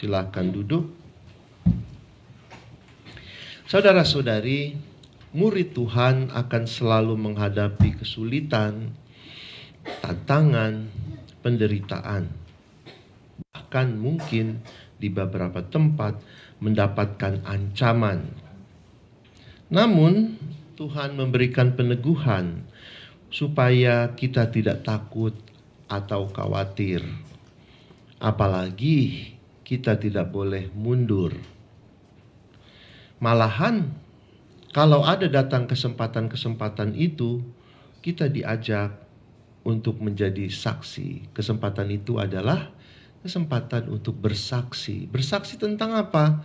Silakan duduk. Saudara-saudari, murid Tuhan akan selalu menghadapi kesulitan, tantangan, penderitaan. Bahkan mungkin di beberapa tempat mendapatkan ancaman. Namun, Tuhan memberikan peneguhan supaya kita tidak takut atau khawatir. Apalagi kita tidak boleh mundur. Malahan, kalau ada datang kesempatan-kesempatan itu, kita diajak untuk menjadi saksi. Kesempatan itu adalah kesempatan untuk bersaksi. Bersaksi tentang apa?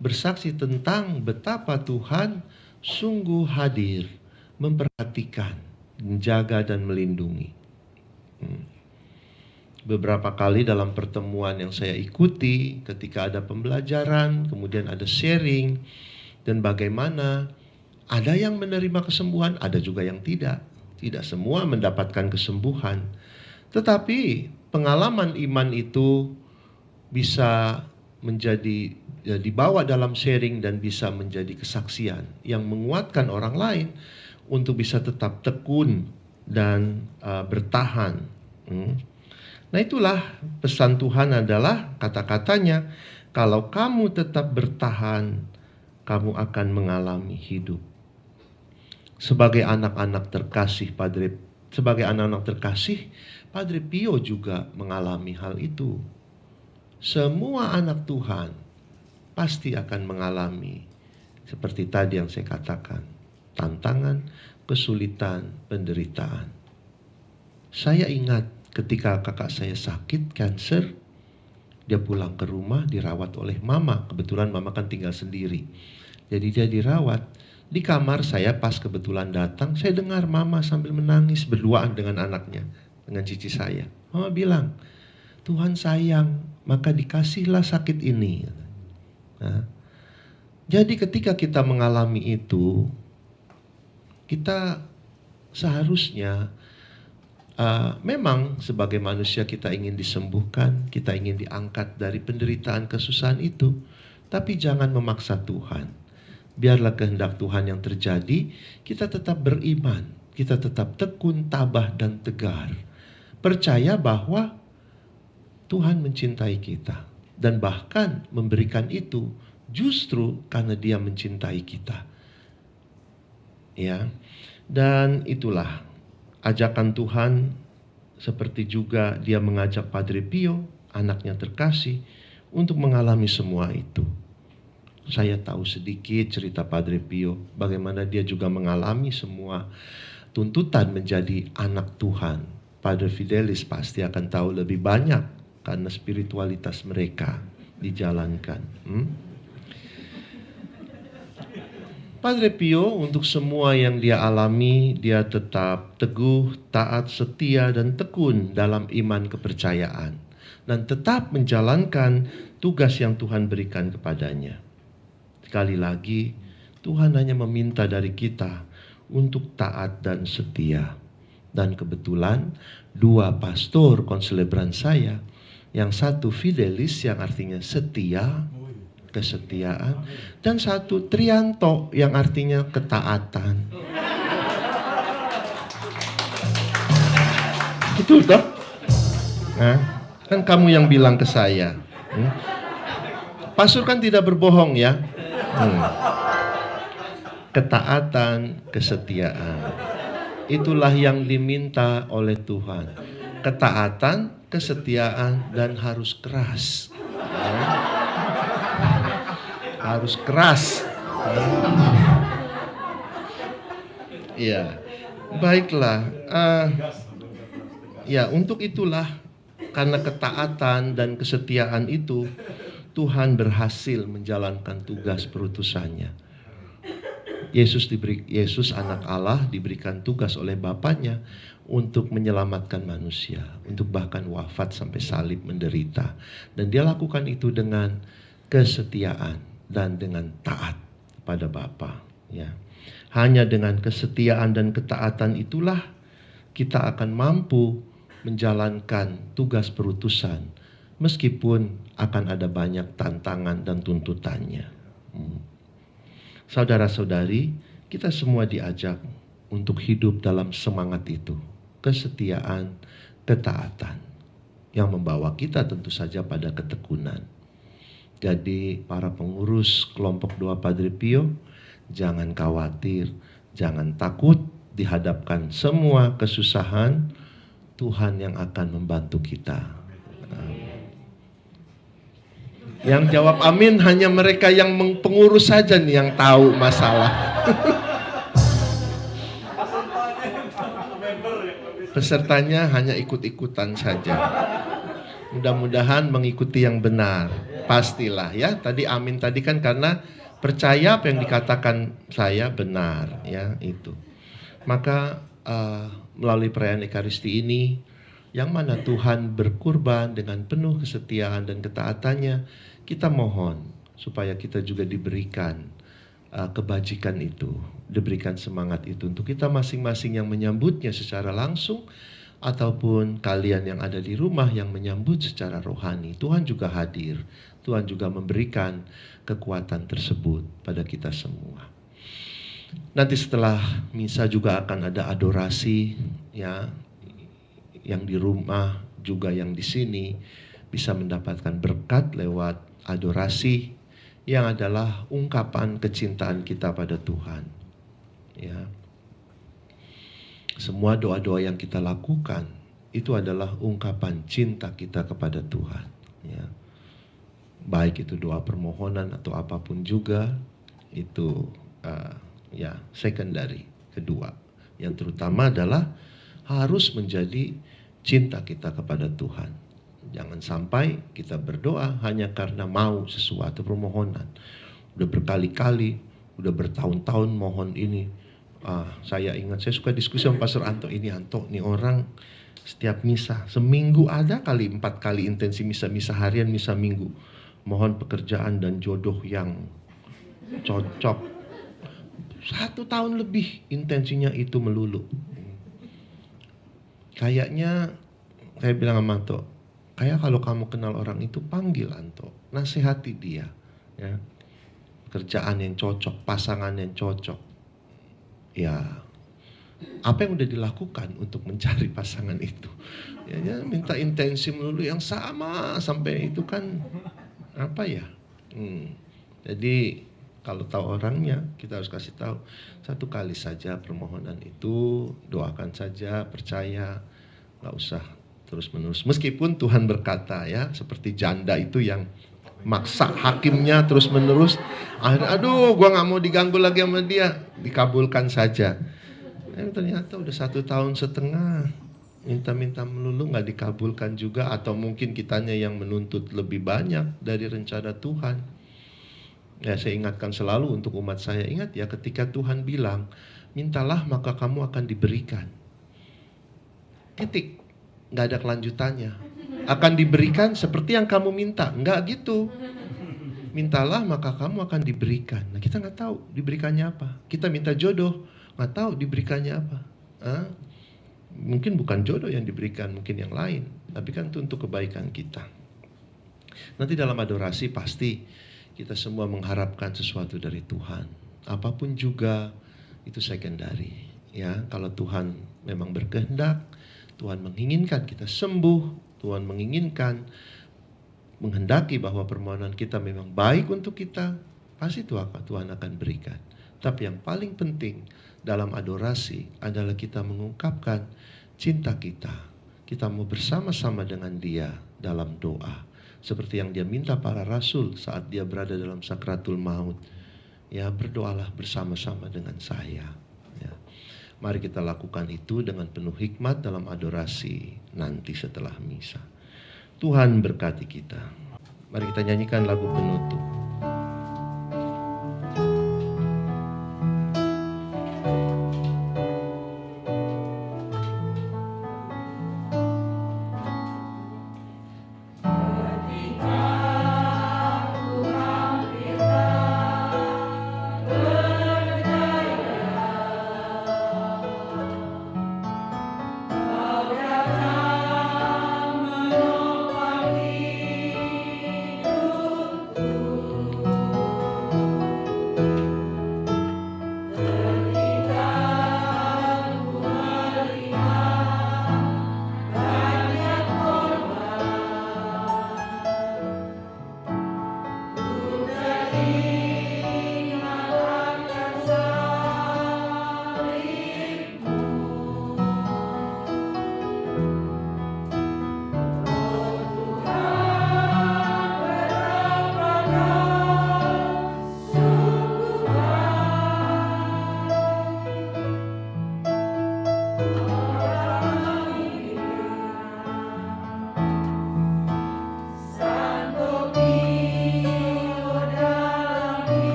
Bersaksi tentang betapa Tuhan sungguh hadir, memperhatikan, menjaga dan melindungi. Beberapa kali dalam pertemuan yang saya ikuti, ketika ada pembelajaran, kemudian ada sharing, dan bagaimana ada yang menerima kesembuhan, ada juga yang tidak. Tidak semua mendapatkan kesembuhan. Tetapi pengalaman iman itu bisa menjadi dibawa dalam sharing dan bisa menjadi kesaksian yang menguatkan orang lain untuk bisa tetap tekun dan bertahan. Nah, itulah pesan Tuhan adalah kata-katanya, kalau kamu tetap bertahan, kamu akan mengalami hidup. Sebagai anak-anak terkasih Padre Pio juga mengalami hal itu. Semua anak Tuhan pasti akan mengalami seperti tadi yang saya katakan, tantangan, kesulitan, penderitaan. Saya ingat ketika kakak saya sakit kanker, dia pulang ke rumah dirawat oleh mama. Kebetulan mama kan tinggal sendiri. Jadi dia dirawat. Di kamar saya pas kebetulan datang, saya dengar mama sambil menangis berduaan dengan anaknya, dengan cici saya. Mama bilang, Tuhan sayang, maka dikasihlah sakit ini. Nah, jadi ketika kita mengalami itu, kita seharusnya memang sebagai manusia kita ingin disembuhkan, kita ingin diangkat dari penderitaan kesusahan itu, tapi jangan memaksa Tuhan. Biarlah kehendak Tuhan yang terjadi, kita tetap beriman, kita tetap tekun, tabah, dan tegar. Percaya bahwa Tuhan mencintai kita, dan bahkan memberikan itu justru karena Dia mencintai kita. Ya, dan itulah ajakan Tuhan, seperti juga Dia mengajak Padre Pio, anaknya terkasih, untuk mengalami semua itu. Saya tahu sedikit cerita Padre Pio, bagaimana dia juga mengalami semua tuntutan menjadi anak Tuhan. Padre Fidelis pasti akan tahu lebih banyak karena spiritualitas mereka dijalankan. Padre Pio untuk semua yang dia alami, dia tetap teguh, taat, setia, dan tekun dalam iman kepercayaan. Dan tetap menjalankan tugas yang Tuhan berikan kepadanya. Sekali lagi, Tuhan hanya meminta dari kita untuk taat dan setia. Dan kebetulan, dua pastor konselebran saya, yang satu Fidelis yang artinya setia, kesetiaan, dan satu Trianto yang artinya ketaatan. Itu toh? Nah, kan kamu yang bilang ke saya. Pastor kan tidak berbohong ya. Ketaatan, kesetiaan. Itulah yang diminta oleh Tuhan. Ketaatan, kesetiaan, dan harus keras. Harus keras. Ya, baiklah. Ya, untuk itulah, karena ketaatan dan kesetiaan itu, Tuhan berhasil menjalankan tugas perutusannya. Yesus anak Allah diberikan tugas oleh Bapaknya untuk menyelamatkan manusia, untuk bahkan wafat sampai salib menderita. Dan dia lakukan itu dengan kesetiaan dan dengan taat pada Bapa. Ya. Hanya dengan kesetiaan dan ketaatan itulah kita akan mampu menjalankan tugas perutusan, meskipun akan ada banyak tantangan dan tuntutannya. Saudara-saudari, kita semua diajak untuk hidup dalam semangat itu, kesetiaan, ketaatan, yang membawa kita tentu saja pada ketekunan. Jadi para pengurus kelompok doa Padre Pio, jangan khawatir, jangan takut dihadapkan semua kesusahan, Tuhan yang akan membantu kita. Yang jawab amin hanya mereka yang pengurus saja nih yang tahu masalah. Pesertanya hanya ikut-ikutan saja. Mudah-mudahan mengikuti yang benar. Pastilah ya. Tadi amin tadi kan karena percaya apa yang dikatakan saya benar ya itu. Maka melalui perayaan Ekaristi ini, yang mana Tuhan berkurban dengan penuh kesetiaan dan ketaatannya, kita mohon supaya kita juga diberikan kebajikan itu, diberikan semangat itu untuk kita masing-masing yang menyambutnya secara langsung, ataupun kalian yang ada di rumah yang menyambut secara rohani. Tuhan juga hadir, Tuhan juga memberikan kekuatan tersebut pada kita semua. Nanti setelah misa juga akan ada adorasi ya, yang di rumah juga yang di sini bisa mendapatkan berkat lewat adorasi yang adalah ungkapan kecintaan kita pada Tuhan. Ya. Semua doa-doa yang kita lakukan itu adalah ungkapan cinta kita kepada Tuhan. Ya. Baik itu doa permohonan atau apapun juga, itu ya secondary. Kedua, yang terutama adalah harus menjadi cinta kita kepada Tuhan. Jangan sampai kita berdoa hanya karena mau sesuatu permohonan. Udah berkali-kali, udah bertahun-tahun mohon ini. Saya ingat, saya suka diskusi sama Pastor Anto. Ini Anto, nih orang setiap misa, seminggu ada kali 4 kali intensi misa harian, misa minggu. Mohon pekerjaan dan jodoh yang cocok. 1 tahun lebih intensinya itu melulu. Kayaknya saya bilang sama Anto, kayak kalau kamu kenal orang itu, panggil Anto, nasihati dia, ya. Kerjaan yang cocok, pasangan yang cocok, ya. Apa yang udah dilakukan untuk mencari pasangan itu? Ya, minta intensi melulu yang sama sampai itu kan apa ya? Jadi kalau tahu orangnya, kita harus kasih tahu 1 kali saja permohonan itu, doakan saja, percaya, nggak usah terus-menerus. Meskipun Tuhan berkata ya, seperti janda itu yang maksa hakimnya terus-menerus, aduh gua nggak mau diganggu lagi sama dia, dikabulkan saja. Ternyata udah 1,5 tahun minta-minta melulu nggak dikabulkan juga, atau mungkin kitanya yang menuntut lebih banyak dari rencana Tuhan. Ya, saya ingatkan selalu untuk umat saya, ingat ya, ketika Tuhan bilang, mintalah maka kamu akan diberikan. Titik. Nggak ada kelanjutannya. Akan diberikan seperti yang kamu minta. Nggak gitu. Mintalah maka kamu akan diberikan. Nah, kita nggak tahu diberikannya apa. Kita minta jodoh, nggak tahu diberikannya apa. Mungkin bukan jodoh yang diberikan, mungkin yang lain. Tapi kan itu untuk kebaikan kita. Nanti dalam adorasi pasti kita semua mengharapkan sesuatu dari Tuhan. Apapun juga itu secondary. Ya, kalau Tuhan memang berkehendak, Tuhan menginginkan kita sembuh, Tuhan menginginkan, menghendaki bahwa permohonan kita memang baik untuk kita, pasti Tuhan akan berikan. Tapi yang paling penting dalam adorasi adalah kita mengungkapkan cinta kita. Kita mau bersama-sama dengan Dia dalam doa. Seperti yang Dia minta para rasul saat Dia berada dalam sakratul maut. Ya, berdoalah bersama-sama dengan saya. Ya. Mari kita lakukan itu dengan penuh hikmat dalam adorasi nanti setelah misa. Tuhan berkati kita. Mari kita nyanyikan lagu penutup.